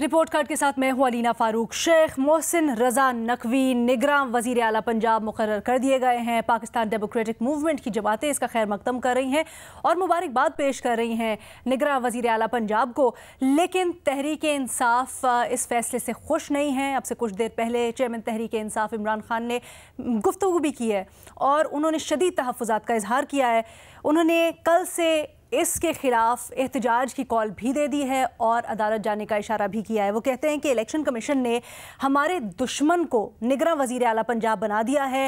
Report card के साथ मैं हूं अलीना फारूक। शेख मोहसिन रजा नकवी निगरान वजीर आला पंजाब मुकर्रर कर दिए गए हैं। पाकिस्तान डेमोक्रेटिक मूवमेंट की जमातें इसका खैर मकदम कर रही हैं और मुबारकबाद पेश कर रही हैं निगरान वजीर आला पंजाब को, लेकिन तहरीक इंसाफ इस फैसले से खुश नहीं है। अब से कुछ देर पहले चेयरमैन तहरीक इंसाफ इमरान खान ने गुफ्तगू भी की है और उन्होंने शदीद तहफ़्फ़ुज़ात का इजहार किया है। उन्होंने कल से इसके खिलाफ एहतजाज की कॉल भी दे दी है और अदालत जाने का इशारा भी किया है। वो कहते हैं कि इलेक्शन कमीशन ने हमारे दुश्मन को निगरान वज़ीर आला पंजाब बना दिया है।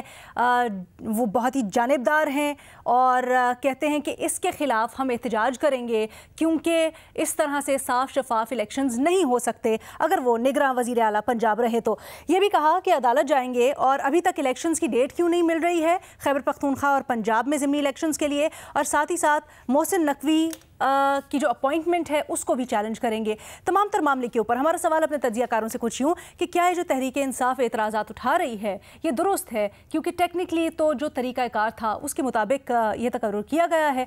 वो बहुत ही जानिबदार हैं और कहते हैं कि इसके खिलाफ हम एहतजाज करेंगे क्योंकि इस तरह से साफ शफाफ इलेक्शंस नहीं हो सकते अगर वो निगरान वज़ीर आला पंजाब रहे तो। ये भी कहा कि अदालत जाएंगे और अभी तक इलेक्शंस की डेट क्यों नहीं मिल रही है खैबर पख्तूनख्वा और पंजाब में ज़िमनी इलेक्शंस के लिए, और साथ ही साथ मोहसिन नकवी की जो अपॉइंटमेंट है उसको भी चैलेंज करेंगे। तमाम तर मामले के ऊपर हमारा सवाल अपने तजियाकारों से कुछ यूँ कि क्या ये जो तहरीक इंसाफ एतराज़ात उठा रही है ये दुरुस्त है, क्योंकि टेक्निकली तो जो तरीक़ाकार था उसके मुताबिक ये तकर्रुर किया गया है।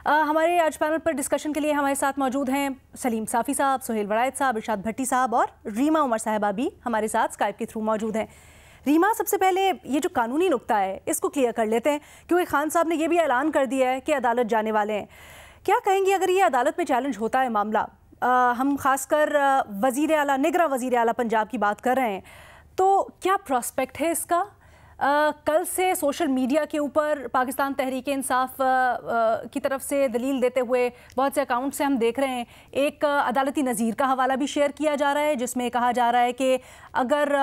हमारे आज पैनल पर डिस्कशन के लिए हमारे साथ मौजूद हैं सलीम साफ़ी साहब, सुहेल वड़ायत साहब, इरशाद भट्टी साहब और रीमा उमर साहिबा भी हमारे साथ स्काइप के थ्रू मौजूद हैं। रीमा, सबसे पहले ये जो कानूनी नुक्ता है इसको क्लियर कर लेते हैं, क्योंकि खान साहब ने यह भी ऐलान कर दिया है कि अदालत जाने वाले हैं। क्या कहेंगी अगर ये अदालत में चैलेंज होता है मामला? हम खासकर वज़ीर आला निगरान वज़ीर आला पंजाब की बात कर रहे हैं, तो क्या प्रॉस्पेक्ट है इसका? कल से सोशल मीडिया के ऊपर पाकिस्तान तहरीक इंसाफ की तरफ से दलील देते हुए बहुत से अकाउंट से हम देख रहे हैं, एक अदालती नज़ीर का हवाला भी शेयर किया जा रहा है जिसमें कहा जा रहा है कि अगर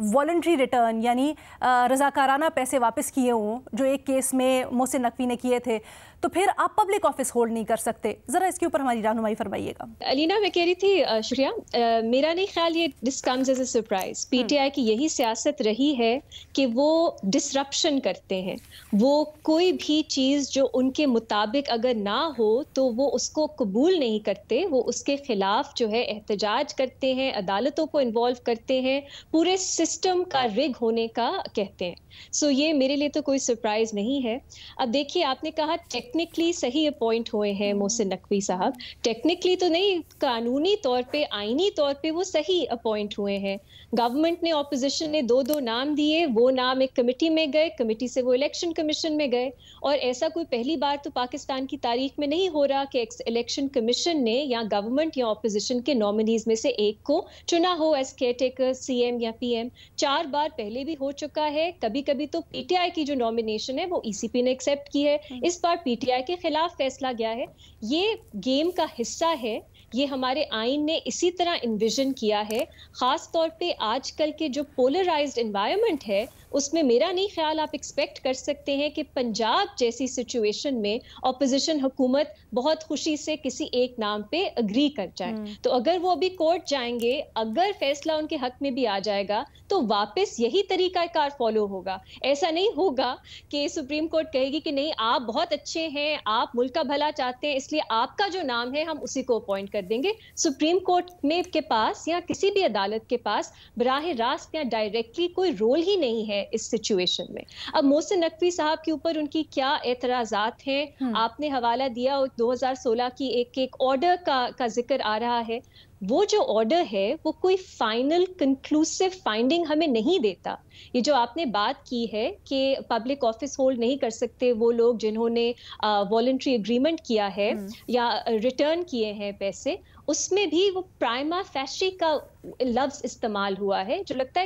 वॉलंटरी रिटर्न यानी रज़ाकाराना पैसे वापस किए हों जो एक केस में मोहसिन नकवी ने किए थे, तो फिर आप पब्लिक ऑफिस होल्ड नहीं कर सकते। ज़रा इसके ऊपर हमारी रहनुमाई फरमाइएगा। अलीना, मैं कह रही थी शुक्रिया, मेरा नहीं ख्याल ये this comes as a surprise. PTI की यही सियासत रही है कि वो डिसरप्शन करते हैं। वो कोई भी चीज़ जो उनके मुताबिक अगर ना हो तो वो उसको कबूल नहीं करते, वो उसके खिलाफ जो है एहतजाज करते हैं, अदालतों को इन्वॉल्व करते हैं, पूरे सिस्टम का रिग होने का कहते हैं। सो ये मेरे लिए तो कोई सरप्राइज नहीं है। अब देखिए, आपने कहा टेक्निकली सही अपॉइंट हुए हैं मोहसिन नकवी साहब। टेक्निकली तो नहीं, कानूनी तौर पे, आईनी तौर पे वो सही अपॉइंट हुए हैं। गवर्नमेंट ने, ऑपोजिशन ने दो नाम दिए, वो नाम एक कमेटी में गए, कमेटी से वो इलेक्शन कमीशन में गए, और ऐसा कोई पहली बार तो पाकिस्तान की तारीख में नहीं हो रहा कि इलेक्शन कमीशन ने या गवर्नमेंट या ऑपोजिशन के नॉमिनीज में से एक को चुना हो एज केयरटेकर, सीएम या पीएम। 4 बार पहले भी हो चुका है। कभी कभी तो पीटीआई की जो नॉमिनेशन है वो ईसीपी ने एक्सेप्ट की है, इस बार पीटीआई के खिलाफ फैसला गया है। ये गेम का हिस्सा है, ये हमारे आईन ने इसी तरह इन्विजन किया है। खास तौर पे आजकल के जो पोलराइज्ड एनवायरनमेंट है उसमें मेरा नहीं ख्याल आप एक्सपेक्ट कर सकते हैं कि पंजाब जैसी सिचुएशन में ऑपोजिशन हुकूमत बहुत खुशी से किसी एक नाम पे अग्री कर जाए। तो अगर वो अभी कोर्ट जाएंगे, अगर फैसला उनके हक में भी आ जाएगा तो वापस यही तरीकाकार फॉलो होगा। ऐसा नहीं होगा कि सुप्रीम कोर्ट कहेगी कि नहीं, आप बहुत अच्छे हैं, आप मुल्क का भला चाहते हैं, इसलिए आपका जो नाम है हम उसी को अपॉइंट कर देंगे। सुप्रीम कोर्ट में के पास या किसी भी अदालत के पास बराह रास्त या डायरेक्टली कोई रोल ही नहीं है इस सिचुएशन में। अब मोहसिन नकवी साहब के ऊपर उनकी क्या एतराजात हैं? आपने हवाला दिया 2016 की एक ऑर्डर का जिक्र आ रहा है। वो जो ऑर्डर है वो कोई फाइनल कंक्लूसिव फाइंडिंग हमें नहीं देता। ये जो आपने बात की है कि पब्लिक ऑफिस होल्ड नहीं कर सकते वो लोग जिन्होंने वॉलंटरी एग्रीमेंट किया है या रिटर्न किए हैं पैसे, उसमें भी वो प्राइमा फैशी का लफ्ज इस्तेमाल हुआ है जो लगता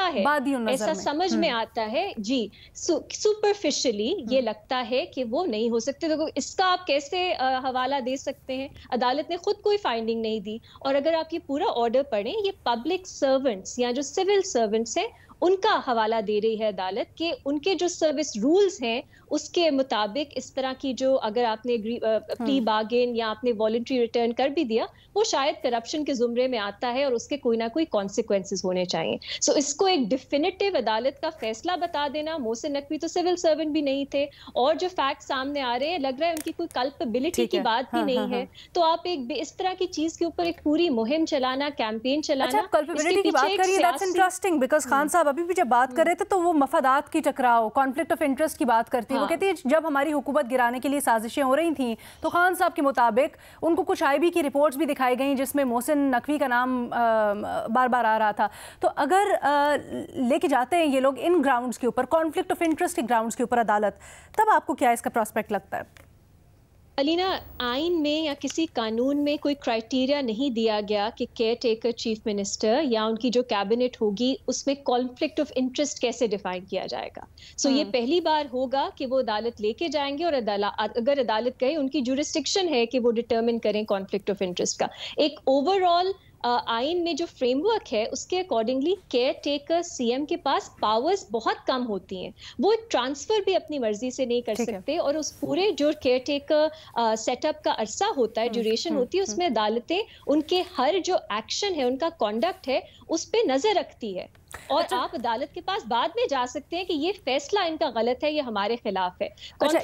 है ऐसा समझ में आता है जी, सुपरफिशियली ये लगता है कि वो नहीं हो सकते। तो इसका आप कैसे हवाला दे सकते हैं? अदालत ने खुद कोई फाइंडिंग नहीं दी। और अगर आप ये पूरा ऑर्डर पढ़ें, ये पब्लिक सर्वेंट्स या जो सिविल सर्वेंट्स हैं उनका हवाला दे रही है अदालत के उनके जो सर्विस रूल्स हैं उसके मुताबिक इस तरह की जो अगर आपने प्ली बार्गेन या आपने वॉलंटरी रिटर्न कर भी दिया वो शायद करप्शन के जुमरे में आता है और उसके कोई ना कोई कॉन्सिक्वेंसेस होने चाहिए। सो इसको एक डिफिनिटिव अदालत का फैसला बता देना। मोहसिन नकवी तो सिविल सर्वेंट भी नहीं थे और जो फैक्ट सामने आ रहे हैं लग रहा है उनकी कोई कल्पेबिलिटी की बात भी नहीं है। तो आप एक इस तरह की चीज के ऊपर एक पूरी मुहिम चलाना, कैंपेन चलाना। कल्पेबिलिटी की बात करिए, दैट्स इंटरेस्टिंग बिकॉज़ खान साहब अभी भी जब बात कर रहे थे तो वो मफादात की टकराव, कॉन्फ्लिक्ट ऑफ इंटरेस्ट की बात करती है। वो कहती है जब हमारी हुकूमत गिराने के लिए साजिशें हो रही थी तो खान साहब के मुताबिक उनको कुछ IB की रिपोर्ट्स भी दिखाई गई जिसमें मोहसिन नकवी का नाम बार बार आ रहा था। तो अगर लेके जाते हैं ये लोग इन ग्राउंड्स के ऊपर, कॉन्फ्लिक्ट ऑफ इंटरेस्ट के ग्राउंड्स के ऊपर अदालत, तब आपको क्या इसका प्रोस्पेक्ट लगता है? अलीना, आइन में या किसी कानून में कोई क्राइटेरिया नहीं दिया गया कि केयर टेकर चीफ मिनिस्टर या उनकी जो कैबिनेट होगी उसमें कॉन्फ्लिक्ट ऑफ इंटरेस्ट कैसे डिफाइन किया जाएगा। ये पहली बार होगा कि वो अदालत लेके जाएंगे और अगर अदालत कहे उनकी जुरिस्डिक्शन है कि वो डिटर्मिन करें कॉन्फ्लिक्ट ऑफ इंटरेस्ट का। एक ओवरऑल आइन में जो फ्रेमवर्क है उसके अकॉर्डिंगली केयर टेकर CM के पास पावर्स बहुत कम होती हैं। वो ट्रांसफर भी अपनी मर्जी से नहीं कर सकते और उस पूरे जो केयर टेकर सेटअप का अरसा होता है, ड्यूरेशन होती है, उसमें अदालतें उनके हर जो एक्शन है, उनका कॉन्डक्ट है, उस पर नजर रखती है। और आप अदालत के पास बाद में जा सकते हैं कि ये फैसला इनका गलत है, ये हमारे खिलाफ है।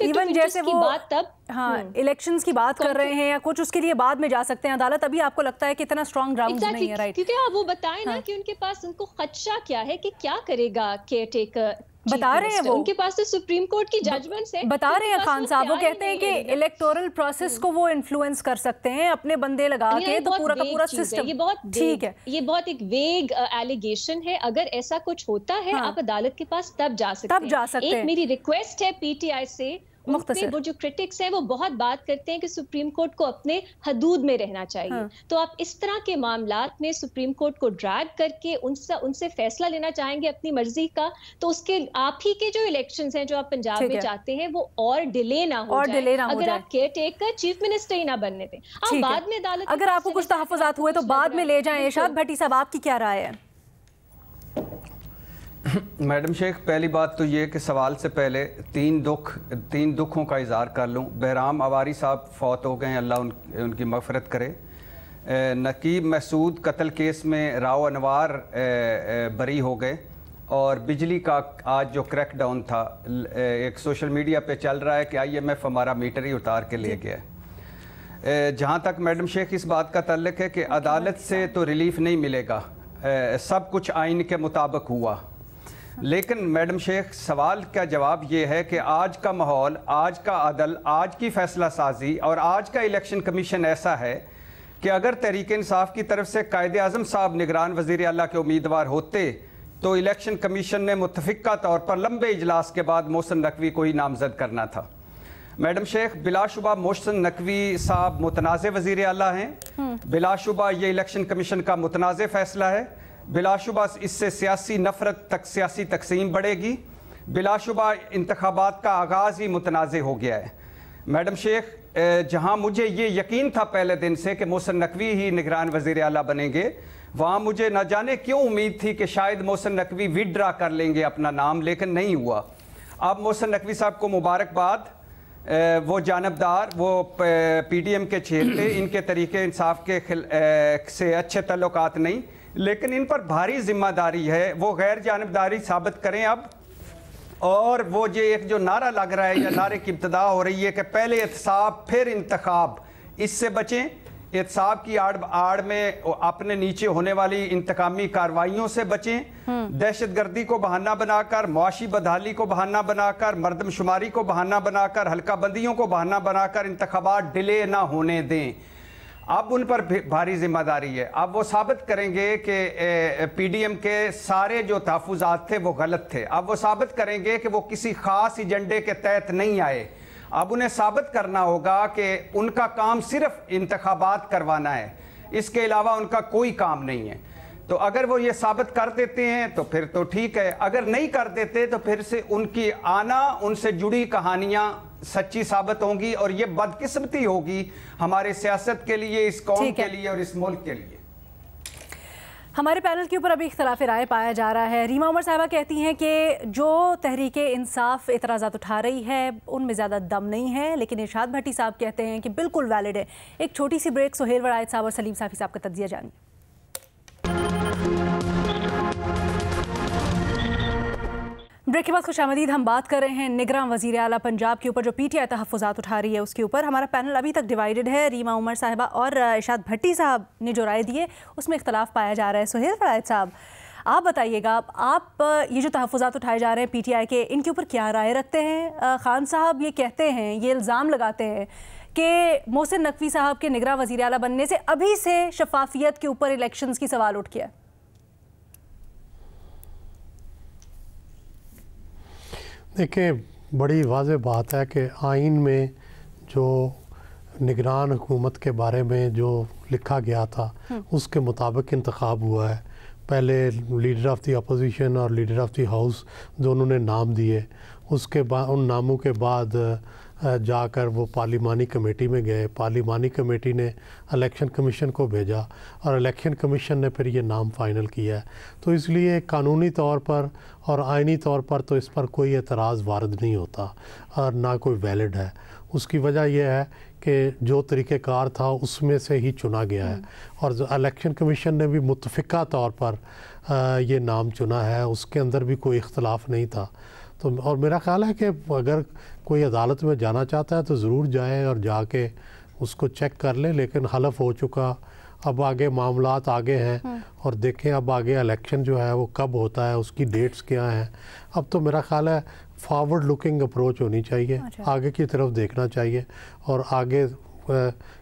इवन जैसे वो बात तब इलेक्शंस की बात कर रहे हैं या कुछ, उसके लिए बाद में जा सकते हैं अदालत। अभी आपको लगता है कि इतना स्ट्रॉन्ग ग्राउंड नहीं है, राइट? क्योंकि आप वो बताएं ना कि उनके पास, उनको खदशा क्या है कि क्या करेगा केयर टेकर। बता रहे हैं वो, उनके पास तो सुप्रीम कोर्ट की जजमेंट्स है, बता रहे हैं खान साहब। वो कहते हैं कि इलेक्टोरल प्रोसेस को वो इन्फ्लुएंस कर सकते हैं अपने बंदे लगा के, तो पूरा का पूरा सिस्टम। ये बहुत ठीक है, ये बहुत एक वेग एलिगेशन है। अगर ऐसा कुछ होता है आप अदालत के पास तब जा सकते हैं। एक मेरी रिक्वेस्ट है PTI से, वो जो क्रिटिक्स हैं वो बहुत बात करते हैं कि सुप्रीम कोर्ट को अपने हदूद में रहना चाहिए। तो आप इस तरह के मामलात में सुप्रीम कोर्ट को ड्रैग करके उनसे फैसला लेना चाहेंगे अपनी मर्जी का, तो उसके आप ही के जो इलेक्शंस हैं जो आप पंजाब में चाहते हैं वो और डिले ना हो जाए। अगर आप केयर टेकर चीफ मिनिस्टर ही ना बनने दें, आप बाद में अदालत, अगर आपको कुछ तहफ़्फ़ुज़ात हुए तो बाद में ले जाएं। इरशाद भट्टी साहब, आपकी क्या राय है? मैडम शेख, पहली बात तो ये कि सवाल से पहले तीन दुखों का इज़हार कर लूँ। बहराम अवारी साहब फौत हो गए, अल्लाह उनकी मग़फ़िरत करे। नकीब महसूद कत्ल केस में राव अनवार बरी हो गए। और बिजली का आज जो क्रैकडाउन था, एक सोशल मीडिया पे चल रहा है कि IMF हमारा मीटर ही उतार के ले गया। जहाँ तक मैडम शेख इस बात का ताल्लुक है कि अदालत से तो रिलीफ नहीं मिलेगा, सब कुछ आइन के मुताबिक हुआ। लेकिन मैडम शेख, सवाल का जवाब ये है कि आज का माहौल, आज का अदल, आज की फ़ैसला साजी और आज का इलेक्शन कमीशन ऐसा है कि अगर तहरीक इंसाफ की तरफ से कायद-ए-आज़म साहब निगरान वज़ीर आला के उम्मीदवार होते तो इलेक्शन कमीशन ने मुत्तफ़िक़ा तौर पर लंबे इजलास के बाद मोहसिन नकवी को ही नामज़द करना था। मैडम शेख, बिलाशुबा मोहसिन नकवी साहब मुतनाज़े वज़ीर आला हैं। बिलाशुबा ये इलेक्शन कमीशन का मुतनाज़े फ़ैसला है। बिलाशुबा इससे सियासी नफरत तक, सियासी तकसीम बढ़ेगी। बिलाशुबा इंतखाबात का आगाज़ ही मुतनाज़े हो गया है। मैडम शेख, जहां मुझे ये यकीन था पहले दिन से कि मोहसिन नकवी ही निगरान वज़ीर आला बनेंगे, वहाँ मुझे न जाने क्यों उम्मीद थी कि शायद मोहसिन नकवी विड्रा कर लेंगे अपना नाम, लेकिन नहीं हुआ। अब मोहसिन नकवी साहब को मुबारकबाद। वो जानबदार, वो PDM के चेहरे, इनके तरीके इंसाफ के से अच्छे तल्लुकात नहीं, लेकिन इन पर भारी जिम्मेदारी है, वो गैर जानबदारी साबित करें अब। और वो जो एक जो नारा लग रहा है या नारे की इब्तिदा हो रही है कि पहले एहतसाब फिर इंतखाब, इससे बचें। एहतसाब की आड़ में अपने नीचे होने वाली इंतकामी कार्रवाइयों से बचें। दहशतगर्दी को बहाना बनाकर, मुआशी बदहाली को बहाना बनाकर, मर्दमशुमारी को बहाना बनाकर, हल्का बंदियों को बहाना बनाकर इंतखाबात डिले ना होने दें। अब उन पर भारी जिम्मेदारी है। अब वो साबित करेंगे कि PDM के सारे जो तहफ़्फ़ुज़ात थे वो गलत थे। अब वो साबित करेंगे कि वो किसी ख़ास एजेंडे के तहत नहीं आए। अब उन्हें साबित करना होगा कि उनका काम सिर्फ इंतखाबात करवाना है, इसके अलावा उनका कोई काम नहीं है। तो अगर वो ये साबित कर देते हैं तो फिर तो ठीक है, अगर नहीं कर देते तो फिर से उनकी आना, उनसे जुड़ी कहानियां सच्ची साबित होंगी और ये बदकिस्मती होगी हमारे सियासत के लिए, इस कौम के लिए और इस मुल्क के लिए। हमारे पैनल के ऊपर अभी इख्तलाफ राय पाया जा रहा है। रीमा उमर साहिबा कहती हैं कि जो तहरीके इंसाफ एतराज़ात उठा रही है उनमें ज़्यादा दम नहीं है, लेकिन इरशाद भट्टी साहब कहते हैं कि बिल्कुल वैलिड है। एक छोटी सी ब्रेक, सुहेल वड़ायत साहब और सलीम साफ़ी साहब का तज्ज़िया जानिए। ब्रेक के बाद खुशामदीद। हम बात कर रहे हैं निगरान वज़ीर आला पंजाब के ऊपर जो PTI तहफ़्फ़ुज़ात उठा रही है उसके ऊपर। हमारा पैनल अभी तक डिवाइडेड है। रीमा उमर साहिबा और इरशाद भट्टी साहब ने जो राय दी है उसमें इख्तलाफ पाया जा रहा है। सुहेल वड़ायत साहब, आप बताइएगा, आप ये जो तहफ़्फ़ुज़ात उठाए जा रहे हैं पीटीआई के, इनके ऊपर क्या राय रखते हैं? खान साहब ये कहते हैं, ये इल्ज़ाम लगाते हैं कि मोहसिन नकवी साहब के निगरां वज़ीर आला बनने से अभी से शफाफियत के ऊपर इलेक्शंस की सवाल उठ गया। देखिए, बड़ी वाज़ेह बात है कि आइन में जो निगरान हुकूमत के बारे में जो लिखा गया था उसके मुताबिक इंतखाब हुआ है। पहले लीडर ऑफ़ द अपोजिशन और लीडर ऑफ़ द हाउस दोनों ने नाम दिए, उसके बाद उन नामों के बाद जाकर वो पार्लिमानी कमेटी में गए। पार्लिमानी कमेटी ने इलेक्शन कमीशन को भेजा और इलेक्शन कमीशन ने फिर ये नाम फ़ाइनल किया है। तो इसलिए कानूनी तौर पर और आइनी तौर पर तो इस पर कोई एतराज़ वारद नहीं होता और ना कोई वैलिड है। उसकी वजह यह है कि जो तरीक़ेकार था उसमें से ही चुना गया है और इलेक्शन कमीशन ने भी मुत्तफ़िका तौर पर ये नाम चुना है, उसके अंदर भी कोई इख्तलाफ नहीं था। तो और मेरा ख़्याल है कि अगर कोई अदालत में जाना चाहता है तो ज़रूर जाए और जाके उसको चेक कर ले, लेकिन हलफ हो चुका, अब आगे मामलात आगे हैं और देखें अब आगे इलेक्शन जो है वो कब होता है, उसकी डेट्स क्या हैं। अब तो मेरा ख़्याल है फॉरवर्ड लुकिंग अप्रोच होनी चाहिए, आगे की तरफ देखना चाहिए और आगे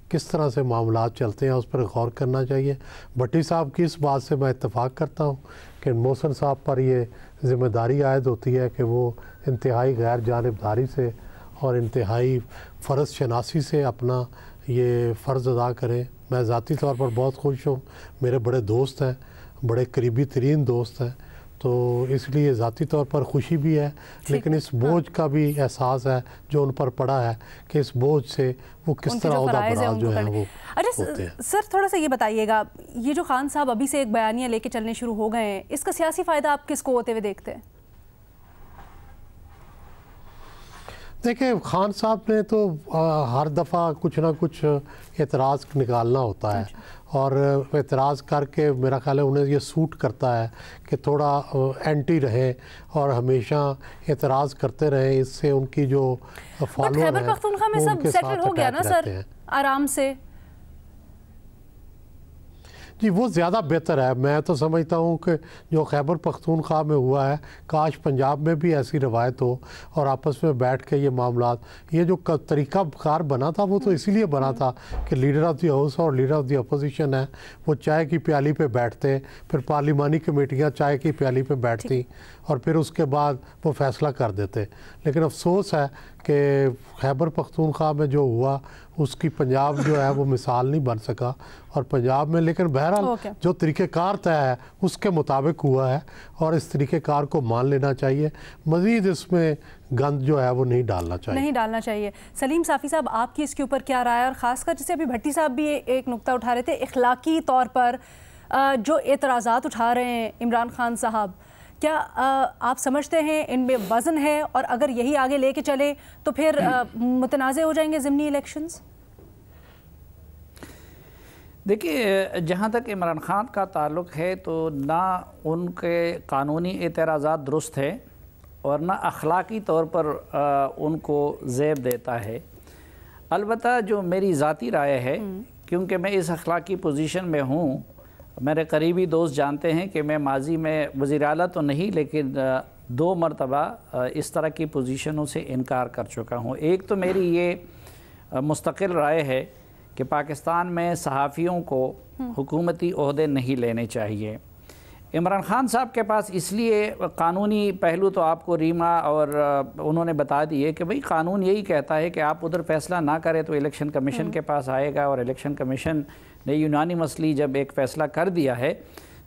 किस तरह से मामलात चलते हैं उस पर गौर करना चाहिए। भट्टी साहब की इस बात से मैं इत्तेफाक करता हूँ कि मोहसिन साहब पर ये ज़िम्मेदारी आयद होती है कि वो इंतहाई गैर जानिबदारी से और इंतहाई फ़र्ज़ शनासी से अपना ये फ़र्ज़ अदा करें। मैं ज़ाती तौर पर बहुत खुश हूँ, मेरे बड़े दोस्त हैं, बड़े करीबी तरीन दोस्त हैं, तो इसलिए ज़ाती तौर पर खुशी भी है, लेकिन इस बोझ का भी एहसास है जो उन पर पड़ा है कि इस बोझ से वो किस तरह बराज जो है वो होते हैं। सर थोड़ा सा ये बताइएगा, ये जो खान साहब अभी से एक बयानिया लेके चलने शुरू हो गए हैं, इसका सियासी फ़ायदा आप किसको होते हुए देखते हैं? देखिए, खान साहब ने तो हर दफ़ा कुछ ना कुछ एतराज़ निकालना होता है और एतराज़ करके मेरा ख्याल है उन्हें ये सूट करता है कि थोड़ा एंटी रहे और हमेशा एतराज़ करते रहे। इससे उनकी जो फॉलोअर है खैबर पख्तूनख्वा में सब सेटल हो गया ना सर, आराम से। जी, वो ज़्यादा बेहतर है। मैं तो समझता हूँ कि जो खैबर पख्तूनख्वा में हुआ है, काश पंजाब में भी ऐसी रवायत हो और आपस में बैठ के ये मामलात, ये जो तरीक़ा कार बना था वो तो इसीलिए बना था कि लीडर ऑफ़ द हाउस और लीडर ऑफ़ द अपोजिशन है वो चाय की प्याली पे बैठते, फिर पार्लिमानी कमेटियाँ चाय की प्याली पे बैठती और फिर उसके बाद वो फ़ैसला कर देते। लेकिन अफसोस है कि खैबर पख्तूनख्वा में जो हुआ उसकी पंजाब जो है वो मिसाल नहीं बन सका और पंजाब में, लेकिन बहरहाल जो तरीक़ेकार तय है उसके मुताबिक हुआ है और इस तरीक़ेकार को मान लेना चाहिए। मज़ीद इसमें गंद जो है वो नहीं डालना चाहिए। सलीम साफ़ी साहब, आपकी इसके ऊपर क्या राय है? और ख़ासकर जैसे अभी भट्टी साहब भी एक नुक्ता उठा रहे थे, इखलाकी तौर पर जो एतराज़ात उठा रहे हैं इमरान खान साहब, क्या आप समझते हैं इनमें वज़न है और अगर यही आगे लेके चले तो फिर मुतनाज़े हो जाएंगे ज़िमनी इलेक्शंस? देखिए, जहाँ तक इमरान खान का ताल्लुक़ है तो ना उनके कानूनी एतराज़ात दुरुस्त है और ना अखलाकी तौर पर उनको ज़ेब देता है। अलबत्ता जो मेरी ज़ाती राय है, क्योंकि मैं इस अखलाकी पोजीशन में हूँ, मेरे करीबी दोस्त जानते हैं कि मैं माजी में वज़ीर आला तो नहीं लेकिन 2 मरतबा इस तरह की पोजीशनों से इनकार कर चुका हूँ। एक तो मेरी ये मुस्तकिल राय है कि पाकिस्तान में सहाफ़ियों को हुकूमती ओहदे नहीं लेने चाहिए। इमरान खान साहब के पास इसलिए कानूनी पहलू तो आपको रीमा और उन्होंने बता दिए कि भाई कानून यही कहता है कि आप उधर फ़ैसला ना करें तो इलेक्शन कमीशन के पास आएगा और इलेक्शन कमीशन ने यूनानिमसली जब एक फ़ैसला कर दिया है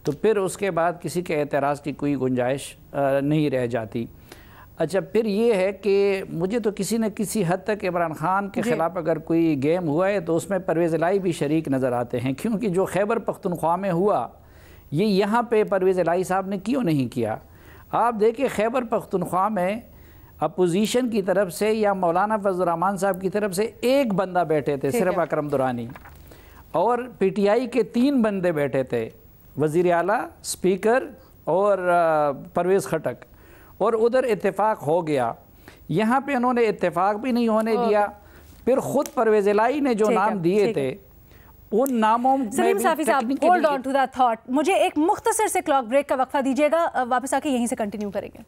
तो फिर उसके बाद किसी के एतराज़ की कोई गुंजाइश नहीं रह जाती। अच्छा, फिर ये है कि मुझे तो किसी न किसी हद तक इमरान खान के ख़िलाफ़ अगर कोई गेम हुआ है तो उसमें परवेज़ इलाही भी शरीक नज़र आते हैं, क्योंकि जो खैबर पख्तूनख्वा में हुआ ये यहाँ पे परवेज़ इलाही साहब ने क्यों नहीं किया। आप देखिए, खैबर पख्तूनख्वा में अपोजिशन की तरफ से या मौलाना फजल रहमान साहब की तरफ से एक बंदा बैठे थे, सिर्फ अकरम दुरानी, और पीटीआई के 3 बंदे बैठे थे, वज़ीर आला, स्पीकर और परवेज़ खटक, और उधर इत्तेफाक हो गया। यहाँ पे उन्होंने इत्तेफाक भी नहीं होने दिया। फिर ख़ुद परवेज़ इलाही ने जो नाम दिए थे उन नामों सलीम साफ़ी साहब, hold on to that thought. मुझे एक मुख्तसर से क्लॉक ब्रेक का वक्फा दीजिएगा, वापस आके यहीं से कंटिन्यू करेंगे।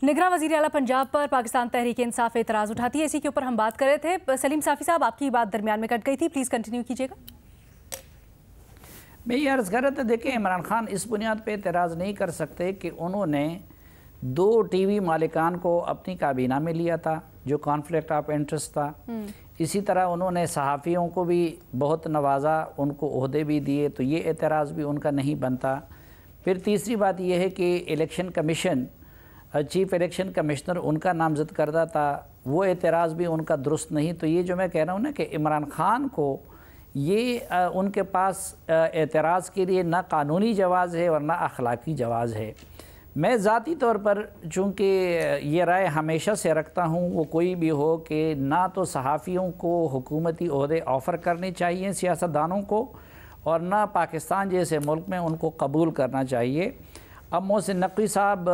निगरां वज़ीर आला पंजाब पर पाकिस्तान तहरीक इंसाफ एतराज़ उठाती है, इसी के ऊपर हम बात कर रहे थे। सलीम साफ़ी साहब, आपकी बात दरमियान में कट गई थी, प्लीज़ कंटिन्यू कीजिएगा। मैं ये अर्ज़ कर रहा था, देखिए इमरान खान इस बुनियाद पे एतराज़ नहीं कर सकते कि उन्होंने 2 टीवी मालिकान को अपनी काबीना में लिया था, जो कॉन्फ्लिक्ट ऑफ इंटरेस्ट था। इसी तरह उन्होंने सहाफ़ियों को भी बहुत नवाजा, उनको ओहदे भी दिए, तो ये एतराज़ भी उनका नहीं बनता। फिर तीसरी बात यह है कि election commission, chief election commissioner उनका नामज़द करदा था, वो एतराज़ भी उनका दुरुस्त नहीं। तो ये जो मैं कह रहा हूँ ना कि इमरान खान को ये उनके पास एतराज़ के लिए ना कानूनी जवाज़ है और ना अखलाकी जवाज़ है। मैं ज़ाती तौर पर चूँकि ये राय हमेशा से रखता हूँ, वो कोई भी हो, कि ना तो सहाफ़ियों को हुकूमती ओहदे ऑफ़र करने चाहिए सियासतदानों को, और ना पाकिस्तान जैसे मुल्क में उनको कबूल करना चाहिए। अब मोहसिन नकवी साहब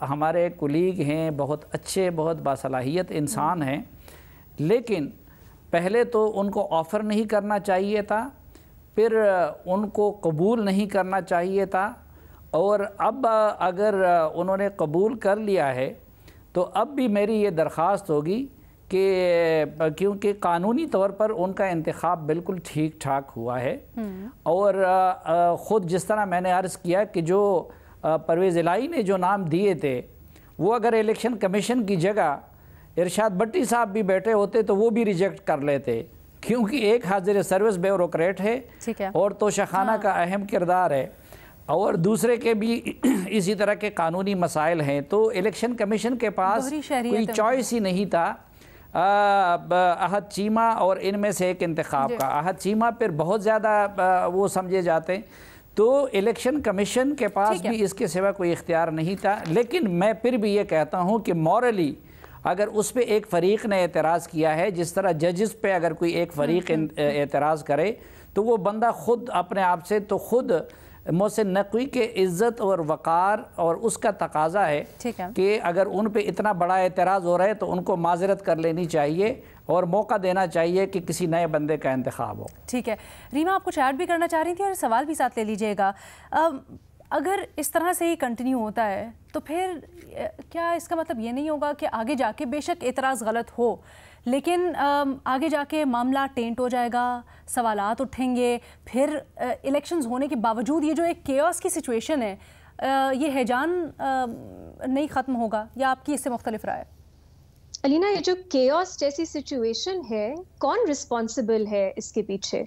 हमारे कुलीग हैं, बहुत अच्छे, बहुत बासलाहियत इंसान हैं, लेकिन पहले तो उनको ऑफ़र नहीं करना चाहिए था, फिर उनको कबूल नहीं करना चाहिए था, और अब अगर उन्होंने कबूल कर लिया है तो अब भी मेरी ये दरख्वास्त होगी कि क्योंकि कानूनी तौर पर उनका इंतखाब बिल्कुल ठीक ठाक हुआ है, और ख़ुद जिस तरह मैंने अर्ज़ किया कि जो परवेज़ इलाही ने जो नाम दिए थे, वो अगर इलेक्शन कमीशन की जगह इरशाद भट्टी साहब भी बैठे होते तो वो भी रिजेक्ट कर लेते, क्योंकि एक हाजिर सर्विस ब्यूरोक्रेट है और तोशाखाना का अहम किरदार है, और दूसरे के भी इसी तरह के कानूनी मसाइल हैं। तो इलेक्शन कमीशन के पास कोई चॉइस ही नहीं था अहद चीमा और इनमें से एक इंतखाब का। अहद चीमा फिर बहुत ज़्यादा वो समझे जाते हैं, तो इलेक्शन कमीशन के पास भी इसके सिवा कोई इख्तियार नहीं था। लेकिन मैं फिर भी ये कहता हूँ कि मॉरली अगर उस पर एक फ़रीक ने एतराज़ किया है, जिस तरह जजेस पे अगर कोई एक फ़रीक एतराज़ करे तो वो बंदा ख़ुद अपने आप से, तो ख़ुद मोहसिन नकवी के इज़्ज़त और वक़ार और उसका तकाज़ा है कि अगर उन पे इतना बड़ा एतराज़ हो रहा है तो उनको माज़रत कर लेनी चाहिए और मौका देना चाहिए कि किसी नए बंदे का इंतखाब हो। ठीक है रीमा, आप कुछ ऐड भी करना चाह रही थी और सवाल भी साथ ले लीजिएगा। अगर इस तरह से ही कंटिन्यू होता है तो फिर क्या इसका मतलब ये नहीं होगा कि आगे जाके बेशक एतराज़ गलत हो, लेकिन आगे जाके मामला टेंट हो जाएगा, सवालात उठेंगे, फिर इलेक्शंस होने के बावजूद ये जो एक केओस की सिचुएशन है, ये हैजान नहीं ख़त्म होगा, या आपकी इससे मुख्तलिफ राय? अलीना, ये जो केओस जैसी सिचुएशन है, कौन रिस्पॉन्सिबल है इसके पीछे?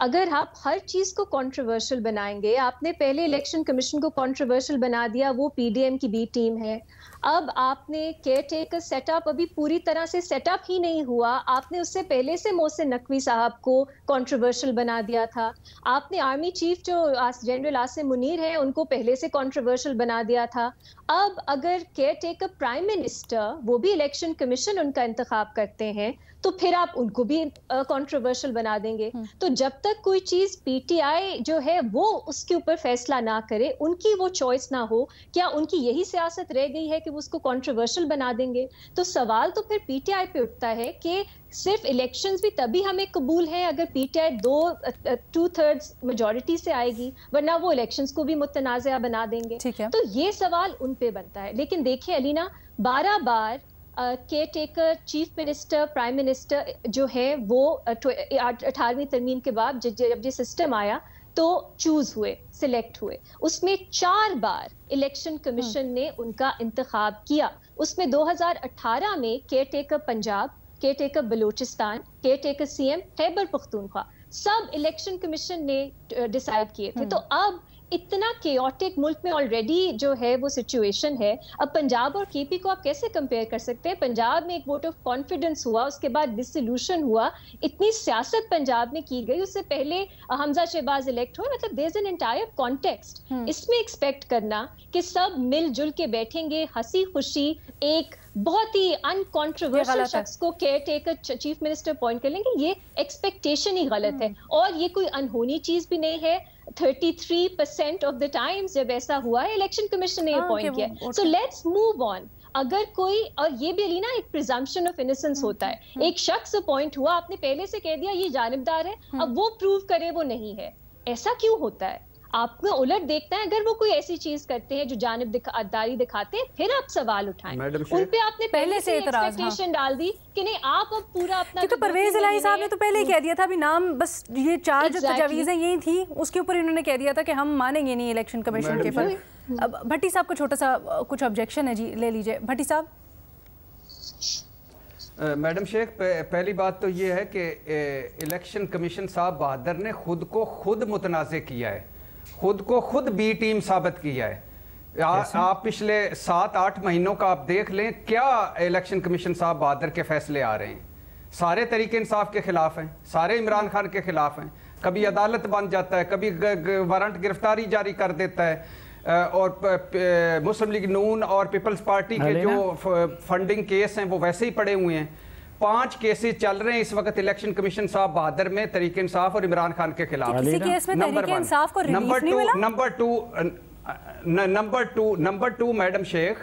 अगर आप हर चीज को कंट्रोवर्शियल बनाएंगे, आपने पहले इलेक्शन कमीशन को कंट्रोवर्शियल बना दिया, वो पीडीएम की बी टीम है। अब आपने केयर टेकर सेटअप अभी पूरी तरह से सेटअप ही नहीं हुआ, आपने उससे पहले से मोहसिन नकवी साहब को कंट्रोवर्शियल बना दिया था। आपने आर्मी चीफ जो जनरल आसिम मुनीर है उनको पहले से कंट्रोवर्शियल बना दिया था। अब अगर केयर टेकर प्राइम मिनिस्टर, वो भी इलेक्शन कमीशन उनका इंतखाब करते हैं, तो फिर आप उनको भी कंट्रोवर्शियल बना देंगे। तो जब तक कोई चीज पीटीआई जो है वो उसके ऊपर फैसला ना करे, उनकी वो चॉइस ना हो, क्या उनकी यही सियासत रह गई है कि वो उसको कंट्रोवर्शियल बना देंगे? तो सवाल तो फिर पीटीआई पे उठता है कि सिर्फ इलेक्शंस भी तभी हमें कबूल है अगर पीटीआई 2/3 मेजॉरिटी से आएगी, वरना वो इलेक्शंस को भी मुतनाज़ा बना देंगे। तो ये सवाल उन पे बनता है। लेकिन देखिए अलीना, 12 बार caretaker, chief minister, prime minister जो है वो 18वीं तरमीम के बाद जब ये सिस्टम आया तो चूज हुए, सिलेक्ट हुए। उसमें 4 बार इलेक्शन कमीशन ने उनका इंतखाब किया। उसमें 2018 में care taker Punjab, care taker Balochistan, care taker CM Khyber Pakhtunkhwa, सब इलेक्शन कमीशन ने डिसाइड किए थे। तो अब इतना केओटिक मुल्क में ऑलरेडी जो है वो सिचुएशन है, अब पंजाब और केपी को आप कैसे कंपेयर कर सकते हैं? पंजाब में एक वोट ऑफ कॉन्फिडेंस हुआ, उसके बाद डिसोल्यूशन हुआ, इतनी सियासत पंजाब में की गई, उससे पहले हमजा शहबाज इलेक्ट हुए। मतलब there is an entire context. इसमें एक्सपेक्ट करना कि सब मिलजुल के बैठेंगे, हंसी खुशी एक बहुत ही अनकॉन्ट्रोवर्शियल शख्स को caretaker chief minister appoint कर लेंगे, ये एक्सपेक्टेशन ही गलत है। और ये कोई अनहोनी चीज भी नहीं है। 33% ऑफ द टाइम्स जब ऐसा हुआ है इलेक्शन कमीशन ने अपॉइंट किया। So let's move on. अगर कोई, और ये भी अलीना एक प्रिजम्पशन ऑफ इनोसेंस होता है, एक शख्स अपॉइंट हुआ, आपने पहले से कह दिया ये जानिबदार है, अब वो प्रूव करे वो नहीं है, ऐसा क्यों होता है? आपको उलट देखता है, अगर वो कोई ऐसी चीज करते हैं जो जानिबदारी दिखाते हैं, फिर आप सवाल उठाएं। उन पे आपने पहले से एक्सपेक्टेशन डाल दी कि नहीं आप अब पूरा अपना, क्योंकि परवेज इलाही साहब ने तो पहले ही कह दिया था, अभी नाम बस ये चार जो तजावीज़ें यही थी उसके ऊपर इन्होंने कह दिया था कि हम मानेंगे नहीं इलेक्शन कमीशन के पर। अब भट्टी साहब को छोटा सा कुछ ऑब्जेक्शन है जी, ले लीजिए भट्टी साहब। मैडम शेख, पहली बात तो ये है कि इलेक्शन कमीशन साहब बहादुर ने खुद को खुद मुतनाज़ किया है, खुद को खुद बी टीम साबित किया है। आप पिछले 7-8 महीनों का आप देख लें, क्या इलेक्शन कमीशन साहब बहादुर के फैसले आ रहे हैं, सारे तरीके इंसाफ के खिलाफ हैं, सारे इमरान खान के खिलाफ हैं। कभी अदालत बन जाता है, कभी वारंट गिरफ्तारी जारी कर देता है, और मुस्लिम लीग नून और पीपल्स पार्टी के जो फंडिंग केस हैं वो वैसे ही पड़े हुए हैं। 5 केसेस चल रहे हैं इस वक्त इलेक्शन कमीशन साहब बहादुर में, तरीके इंसाफ और इमरान खान के खिलाफ। किसी केस में तरीके इंसाफ को रिलीफ नहीं मिला। Number two madam Sheikh,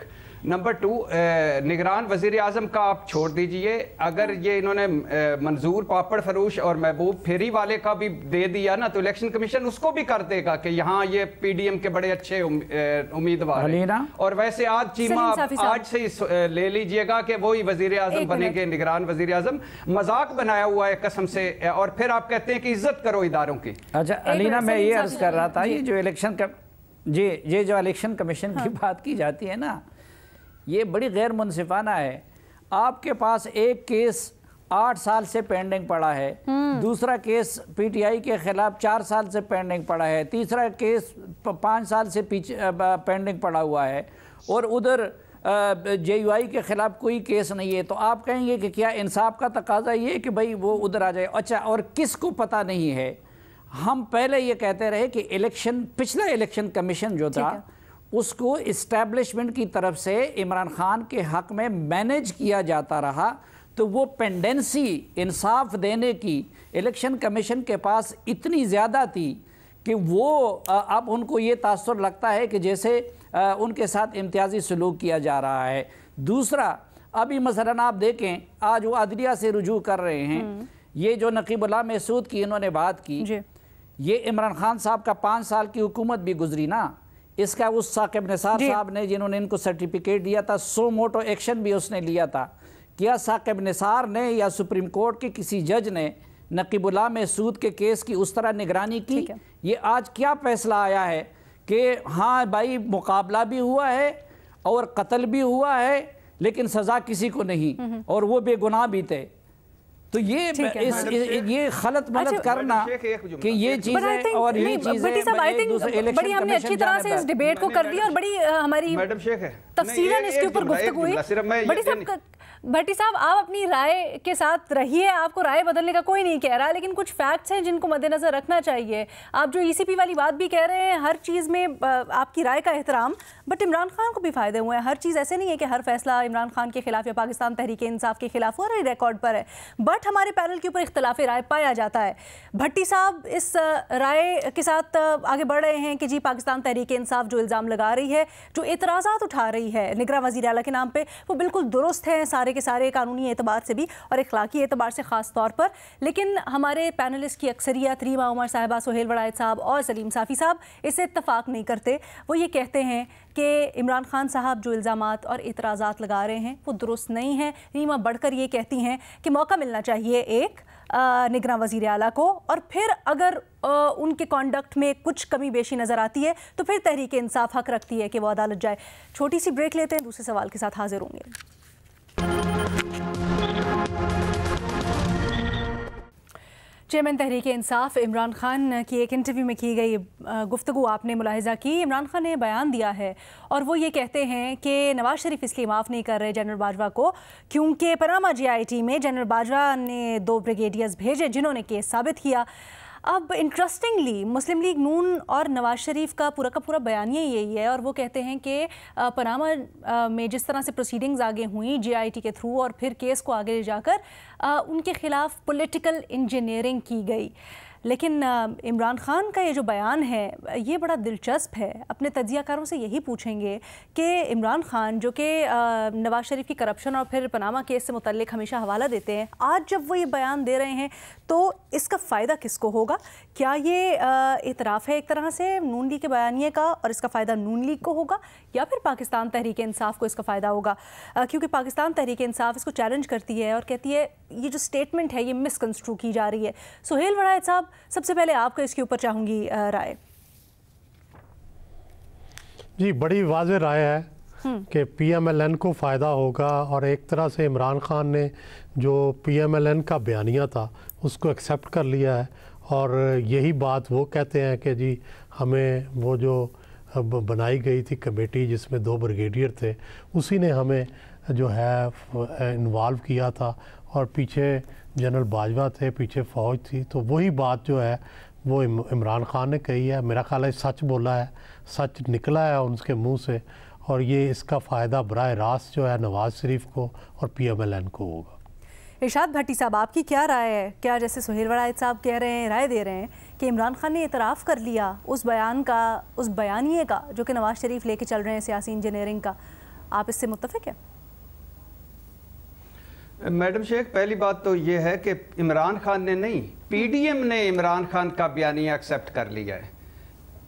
number 2 निगरान वजीर आजम का आप छोड़ दीजिए, अगर ये इन्होंने मंजूर पापड़ फरोश और महबूब फेरी वाले का भी दे दिया ना, तो इलेक्शन कमीशन उसको भी कर देगा कि यहाँ ये पीडीएम के बड़े अच्छे उम्मीदवार हैं। और वैसे आज चीमा आज से ही ले लीजिएगा कि वही वजीर आजम बनेंगे, निगरान वजीर आजम। मजाक बनाया हुआ है कसम से, और फिर आप कहते हैं कि इज्जत करो इदारों की। अच्छा अलीना, मैं ये अर्ज कर रहा था, ये जो इलेक्शन कमीशन की बात की जाती है ना, ये बड़ी गैर मुनसिफाना है। आपके पास एक केस 8 साल से पेंडिंग पड़ा है, दूसरा केस पीटीआई के खिलाफ 4 साल से पेंडिंग पड़ा है, तीसरा केस 5 साल से पेंडिंग पड़ा हुआ है, और उधर जेयूआई के खिलाफ कोई केस नहीं है। तो आप कहेंगे कि क्या इंसाफ का तकाजा ये है कि भाई वो उधर आ जाए? अच्छा, और किसको पता नहीं है? हम पहले ये कहते रहे कि पिछला इलेक्शन कमीशन जो था उसको इस्टेब्लिशमेंट की तरफ से इमरान खान के हक में मैनेज किया जाता रहा, तो वो पेंडेंसी इंसाफ देने की इलेक्शन कमीशन के पास इतनी ज़्यादा थी कि वो अब उनको ये तासुर लगता है कि जैसे उनके साथ इम्तियाजी सलूक किया जा रहा है। दूसरा, अभी मसलन आप देखें, आज वो अदलिया से रुजू कर रहे हैं, ये जो नकीबुल्लाह महसूद की इन्होंने बात की, ये इमरान खान साहब का 5 साल की हुकूमत भी गुजरी ना, इसका उस साकिब निसार साहब ने जिन्होंने इनको सर्टिफिकेट दिया था, सो मोटो एक्शन भी उसने लिया था। क्या साकिब निसार ने या सुप्रीम कोर्ट के किसी जज ने नकीबुल्लाह महसूद के केस की उस तरह निगरानी की? ये आज क्या फैसला आया है कि हाँ भाई मुकाबला भी हुआ है और कत्ल भी हुआ है, लेकिन सज़ा किसी को नहीं, और वो बेगुनाह भी थे। तो ये गलत मदद करना कि ये चीजें और ये चीजें बड़ी हमने अच्छी तरह से इस डिबेट को कर दिया और बड़ी हमारी तफसीलन इसके ऊपर गुफ्तगू हुई। भट्टी साहब, आप अपनी राय के साथ रहिए, आपको राय बदलने का कोई नहीं कह रहा, लेकिन कुछ फैक्ट्स हैं जिनको मद्देनजर रखना चाहिए। आप जो ईसीपी वाली बात भी कह रहे हैं, हर चीज़ में आपकी राय का एहतराम, बट इमरान खान को भी फ़ायदे हुए हैं। हर चीज़ ऐसे नहीं है कि हर फैसला इमरान खान के खिलाफ या पाकिस्तान तहरीक इंसाफ के खिलाफ हो रही रिकॉर्ड पर है, बट हमारे पैनल के ऊपर इख्तलाफ राय पाया जाता है। भट्टी साहब इस राय के साथ आगे बढ़ रहे हैं कि जी पाकिस्तान तहरीक इंसाफ जो इल्ज़ाम लगा रही है, जो एतराज़ात उठा रही है निगरान वज़ीर आला के नाम पर, वो बिल्कुल दुरुस्त हैं सारे के सारे, कानूनी एतबार से भी और इखलाकी एतबार से ख़ास तौर पर। लेकिन हमारे पैनलिस्ट की अक्सरियत रीमा उमर साहिबा, सुहेल वड़ायत साहब और सलीम साफ़ी साहब इससे इत्तफाक नहीं करते। वो ये कहते हैं कि इमरान खान साहब जो इल्ज़ामात और एतराज़ात लगा रहे हैं वो दुरुस्त नहीं है। रीमा बढ़कर ये कहती हैं कि मौका मिलना चाहिए एक निगरान वज़ीर आला को, और फिर अगर उनके कॉन्डक्ट में कुछ कमी बेशी नज़र आती है तो फिर तहरीक इंसाफ हक रखती है कि वो अदालत जाए। छोटी सी ब्रेक लेते हैं, दूसरे सवाल के साथ हाजिर होंगे। चेयरमैन तहरीक इंसाफ इमरान खान की एक इंटरव्यू में की गई गुफ्तगू आपने मुलाहिजा की। इमरान खान ने बयान दिया है और वो ये कहते हैं कि नवाज शरीफ इसलिए माफ़ नहीं कर रहे जनरल बाजवा को क्योंकि पनामा GIT में जनरल बाजवा ने 2 ब्रिगेडियर्स भेजे जिन्होंने केस साबित किया। अब इंटरेस्टिंगली मुस्लिम लीग नून और नवाज शरीफ का पूरा बयानिया यही है, और वो कहते हैं कि पनामा में जिस तरह से प्रोसीडिंग्स आगे हुई GIT के थ्रू और फिर केस को आगे ले जाकर उनके खिलाफ पॉलिटिकल इंजीनियरिंग की गई। लेकिन इमरान खान का ये जो बयान है ये बड़ा दिलचस्प है। अपने तज्जियाकारों से यही पूछेंगे कि इमरान खान जो कि नवाज शरीफ की करप्शन और फिर पनामा केस से मुतल्लिक हमेशा हवाला देते हैं, आज जब वो ये बयान दे रहे हैं तो इसका फ़ायदा किसको होगा? क्या ये इतराफ़ है एक तरह से नून लीग के बयानिए का और इसका फ़ायदा नून लीग को होगा, या फिर पाकिस्तान तहरीक इंसाफ को इसका फ़ायदा होगा? क्योंकि पाकिस्तान तहरीक इंसाफ इसको चैलेंज करती है और कहती है ये जो स्टेटमेंट है ये मिसकंस्ट्रू की जा रही है। सुहेल वड़ायत साहब, सबसे पहले आपका इसके ऊपर चाहूँगी राय। जी, बड़ी वाज़ेह राय है कि PMLN को फ़ायदा होगा, और एक तरह से इमरान खान ने जो PMLN का बयानिया था उसको एक्सेप्ट कर लिया है, और यही बात वो कहते हैं कि जी हमें वो जो बनाई गई थी कमेटी जिसमें 2 ब्रिगेडियर थे, उसी ने हमें जो है इन्वॉल्व किया था, और पीछे जनरल बाजवा थे, पीछे फ़ौज थी। तो वही बात जो है वो इमरान खान ने कही है। मेरा ख्याल है सच बोला है, सच निकला है उनके मुंह से, और ये इसका फ़ायदा बराह रास्त जो है नवाज शरीफ को और PMLN को होगा। इरशाद भट्टी साहब, आपकी क्या राय है? क्या जैसे सुहेल वड़ायत साहब कह रहे हैं, राय दे रहे हैं कि इमरान खान ने इतराफ़ कर लिया उस बयान का, उस बयानिए का जो कि नवाज शरीफ लेके चल रहे हैं सियासी इंजीनियरिंग का, आप इससे मुत्तफ़िक हैं? मैडम शेख, पहली बात तो ये है कि इमरान खान ने नहीं, PDM ने इमरान खान का बयानिया एक्सेप्ट कर लिया है।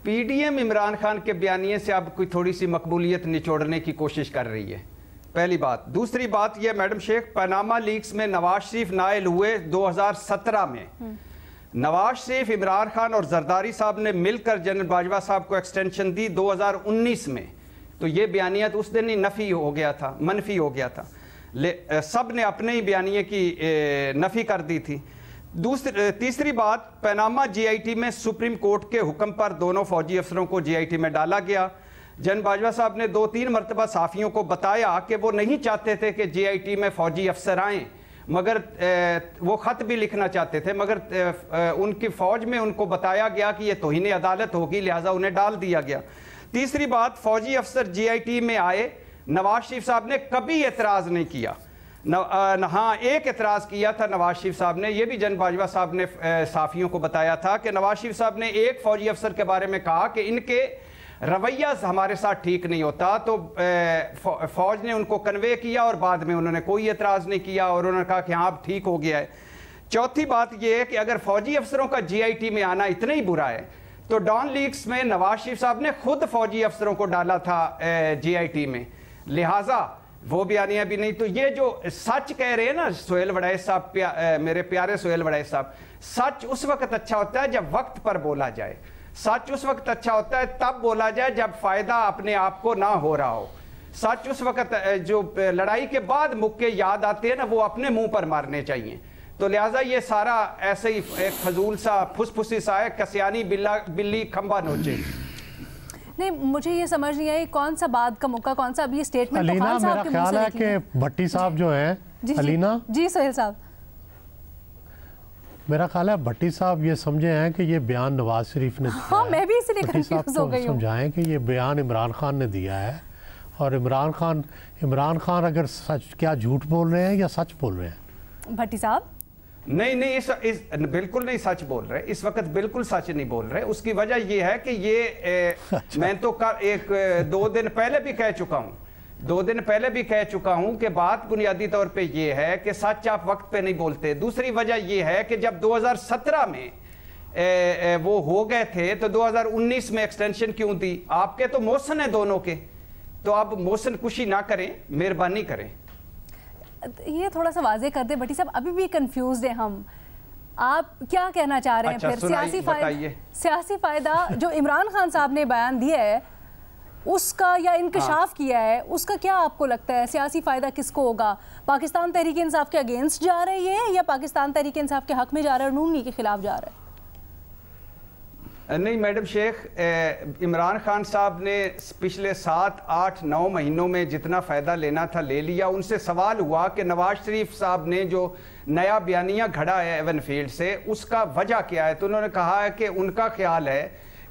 PDM इमरान खान के बयानिए से अब कोई थोड़ी सी मकबूलियत निचोड़ने की कोशिश कर रही है, पहली बात। दूसरी बात यह मैडम शेख, पनामा लीक्स में नवाज शरीफ नायल हुए 2017 में। नवाज शरीफ, इमरान खान और जरदारी साहब ने मिलकर जनरल बाजवा साहब को एक्सटेंशन दी 2019 में। तो ये बयानिया तो उस दिन ही नफ़ी हो गया था, मनफी हो गया था। सब ने अपने ही बयानिए की नफ़ी कर दी थी। तीसरी बात, पनामा GIT में सुप्रीम कोर्ट के हुक्म पर दोनों फौजी अफसरों को GIT में डाला गया। जनरल बाजवा साहब ने 2-3 मरतबा साफ़ियों को बताया कि वो नहीं चाहते थे कि GIT में फ़ौजी अफसर आएँ, मगर वो ख़त भी लिखना चाहते थे, मगर उनकी फ़ौज में उनको बताया गया कि ये तौहीन अदालत होगी, लिहाजा उन्हें डाल दिया गया। तीसरी बात, फ़ौजी अफसर GIT में आए, नवाज शरीफ साहब ने कभी एतराज़ नहीं किया। हाँ, एक एतराज़ किया था नवाज शरीफ साहब ने, यह भी जनरल बाजवा साहब ने साफ़ियों को बताया था कि नवाज शरीफ साहब ने एक फ़ौजी अफसर के बारे में कहा कि इनके रवैया हमारे साथ ठीक नहीं होता, तो फ़ौज ने उनको कन्वे किया और बाद में उन्होंने कोई एतराज़ नहीं किया और उन्होंने कहा कि हाँ अब ठीक हो गया है। चौथी बात यह है कि अगर फ़ौजी अफसरों का GIT में आना इतना ही बुरा है तो डॉन लीक्स में नवाज शरीफ साहब ने खुद फ़ौजी अफसरों को डाला था GIT में, लिहाजा वो बयानिया भी नहीं। तो ये जो सच कह रहे हैं ना सुहेल वड़ायत साहब, मेरे प्यारे सुहेल वड़ायत साहब, सच उस वक्त अच्छा होता है जब वक्त पर बोला जाए। सच उस वक्त अच्छा होता है तब बोला जाए जब फ़ायदा अपने आप को ना हो रहा हो। सच उस वक्त जो लड़ाई के बाद मुक्के याद आते हैं ना, वो अपने मुंह पर मारने चाहिए। तो लिहाजा ये सारा ऐसे ही एक फजूल सा फुसफुसी सा है, कसियानी बिल्ली खंबा नोचे। नहीं, मुझे ये समझ नहीं आई कौन सा बाद का मौका, कौन सा अभी स्टेटमेंट अलीना, मेरा ख्याल है कि भट्टी साहब जो हैं, अलीना जी सुहेल साहब, मेरा ख्याल है भट्टी साहब ये समझे हैं कि ये बयान नवाज शरीफ ने दिया। हाँ, मैं भी इसीलिए कंफ्यूज हो गई हूँ। समझाएं कि ये बयान इमरान खान ने दिया है, और इमरान खान अगर सच, क्या झूठ बोल रहे हैं या सच बोल रहे हैं? भट्टी साहब, नहीं, इस बिल्कुल नहीं सच बोल रहे, इस वक्त बिल्कुल सच नहीं बोल रहे। उसकी वजह यह है कि ये मैं तो 2 दिन पहले भी कह चुका हूँ, 2 दिन पहले भी कह चुका हूं कि बात बुनियादी तौर पे ये है कि सच आप वक्त पे नहीं बोलते। दूसरी वजह ये है कि जब 2017 में वो हो गए थे तो 2019 में एक्सटेंशन क्यों दी? आपके तो मोशन है दोनों के, तो आप मोशन कुशी ना करें, मेहरबानी करें। ये थोड़ा सा वाजे कर दे भट्टी साहब, अभी भी कंफ्यूज हैं हम। आप क्या कहना चाह रहे हैं? अच्छा, फिर सियासी फायदा जो इमरान खान साहब ने बयान दिया है उसका या इंकशाफ किया है, उसका क्या आपको लगता है सियासी फ़ायदा किसको होगा? पाकिस्तान तहरीक इंसाफ के अगेंस्ट जा रही है या पाकिस्तान तहरीक इंसाफ के हक में जा रहा है और नून लीग के खिलाफ जा रहा है? नहीं मैडम शेख, इमरान खान साहब ने पिछले 7, 8, 9 महीनों में जितना फ़ायदा लेना था ले लिया। उनसे सवाल हुआ कि नवाज शरीफ साहब ने जो नया बयानिया घड़ा है एवन फील्ड से, उसका वजह क्या है? तो उन्होंने कहा है कि उनका ख्याल है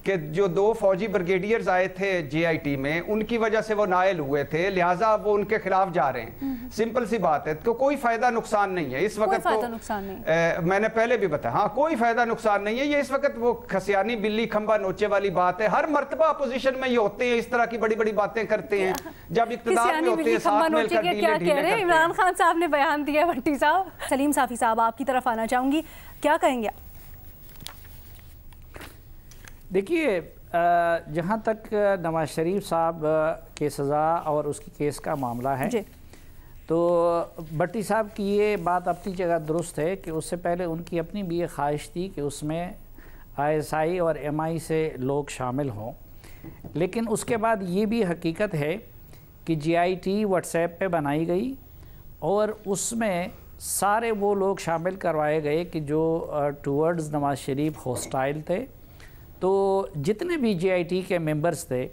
कि जो 2 फौजी ब्रिगेडियर्स आए थे JIT में, उनकी वजह से वो नायल हुए थे, लिहाजा वो उनके खिलाफ जा रहे हैं। सिंपल सी बात है। तो कोई फायदा नुकसान नहीं है इस वक्त। तो मैंने पहले भी बताया, हाँ कोई फायदा नुकसान नहीं है। ये इस वक्त वो खसियानी बिल्ली खंबा नोचे वाली बात है। हर मर्तबा अपोजिशन में ये होते हैं, इस तरह की बड़ी बड़ी बातें करते हैं। जब इक़्तिदार में होते हैं साथ मिलकर क्या कह रहे हैं? इमरान खान साहब ने बयान दिया। भट्टी साहब, सलीम साफी साहब आपकी तरफ आना चाहूंगी, क्या कहेंगे? देखिए, जहाँ तक नवाज शरीफ साहब के सज़ा और उसकी केस का मामला है, तो भट्टी साहब की ये बात अपनी जगह दुरुस्त है कि उससे पहले उनकी अपनी भी ये ख्वाहिश थी कि उसमें ISI और MI से लोग शामिल हों। लेकिन उसके बाद ये भी हकीकत है कि JIT WhatsApp पे बनाई गई और उसमें सारे वो लोग शामिल करवाए गए कि जो टूवर्ड्स नवाज शरीफ हॉस्टाइल थे। तो जितने भी JIT के मेंबर्स थे,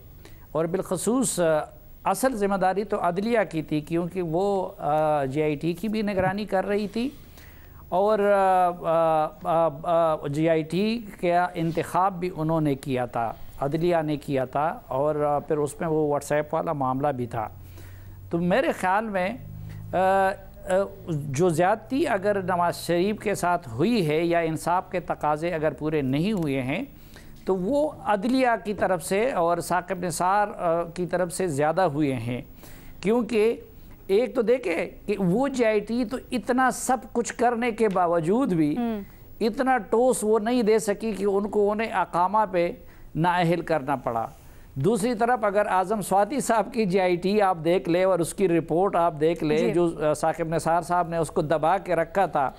और बिलखसूस असल ज़िम्मेदारी तो अदलिया की थी, क्योंकि वो JIT की भी निगरानी कर रही थी और JIT का इंतखाब भी उन्होंने किया था, अदलिया ने किया था, और फिर उसमें वो WhatsApp वाला मामला भी था। तो मेरे ख़्याल में जो ज़्यादती अगर नवाज शरीफ के साथ हुई है या इंसाफ के तकाज़े अगर पूरे नहीं हुए हैं, तो वो अदलिया की तरफ से और साकिब निसार की तरफ से ज़्यादा हुए हैं। क्योंकि एक तो देखें कि वो JIT तो इतना सब कुछ करने के बावजूद भी इतना टोस वो नहीं दे सकी कि उनको उन्हें अकामा पे नाअहल करना पड़ा। दूसरी तरफ अगर आज़म स्वाति साहब की JIT आप देख ले और उसकी रिपोर्ट आप देख ले, जो साकिब निसार साहब ने उसको दबा के रखा था,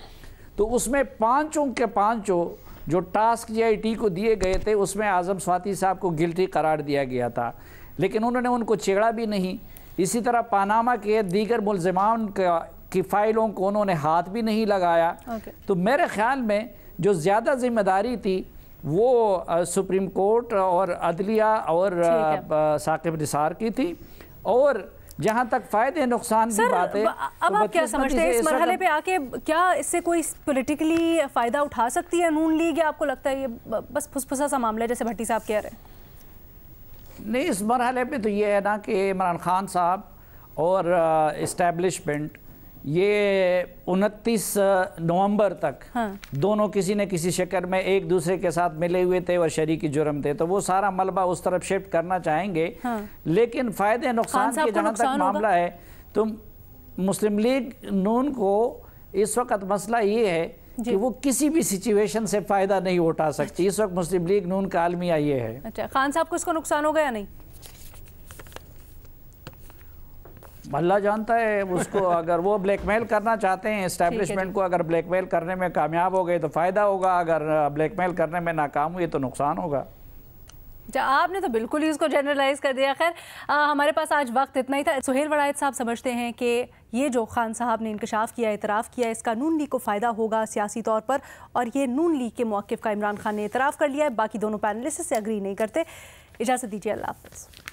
तो उसमें पाँचों के पाँचों जो टास्क JIT को दिए गए थे उसमें आज़म स्वाति साहब को गिल्टी करार दिया गया था, लेकिन उन्होंने उनको छेड़ा भी नहीं। इसी तरह पानामा के दीगर मुलज़िमान की फ़ाइलों को उन्होंने हाथ भी नहीं लगाया। तो मेरे ख़्याल में जो ज़्यादा ज़िम्मेदारी थी वो सुप्रीम कोर्ट और अदलिया और साकिब निसार की थी। और जहाँ तक फ़ायदे नुकसान की बात है, अब आप क्या समझते हैं इस मरहले पे आके, क्या इससे कोई पॉलिटिकली फ़ायदा उठा सकती है नून लीग, या आपको लगता है ये बस फुसफुसा सा मामला है जैसे भट्टी साहब कह रहे हैं? नहीं, इस मरहले पे तो ये है ना कि इमरान खान साहब और इस्टेब्लिशमेंट ये 29 नवंबर तक दोनों किसी न किसी शक्ल में एक दूसरे के साथ मिले हुए थे और शरीकी जुर्म थे, तो वो सारा मलबा उस तरफ शिफ्ट करना चाहेंगे। लेकिन फ़ायदे नुकसान के जहाँ तक मामला है, तो मुस्लिम लीग नून को इस वक्त मसला ये है कि वो किसी भी सिचुएशन से फ़ायदा नहीं उठा सकती। इस वक्त मुस्लिम लीग नून का आलमिया ये है। अच्छा, खान साहब को इसको नुकसान होगा या नहीं? अल्लाह जानता है उसको। अगर वो ब्लैकमेल करना चाहते हैं एस्टैब्लिशमेंट को, अगर ब्लैकमेल करने में कामयाब हो गए तो फ़ायदा होगा, अगर ब्लैकमेल करने में नाकाम हुए तो नुकसान होगा। आपने तो बिल्कुल ही उसको जनरलाइज कर दिया। खैर, हमारे पास आज वक्त इतना ही था। सुहेल वड़ायत साहब समझते हैं कि ये जो खान साहब ने इंकशाफ किया, इतराफ़ किया, इसका नून लीग को फ़ायदा होगा सियासी तौर पर, और ये नून लीग के मौक़िफ़ का इमरान खान ने इतराफ़ कर लिया है। बाकी दोनों पैनलिस्ट से एग्री नहीं करते। इजाज़त दीजिए, अल्लाह हाफ़िज़।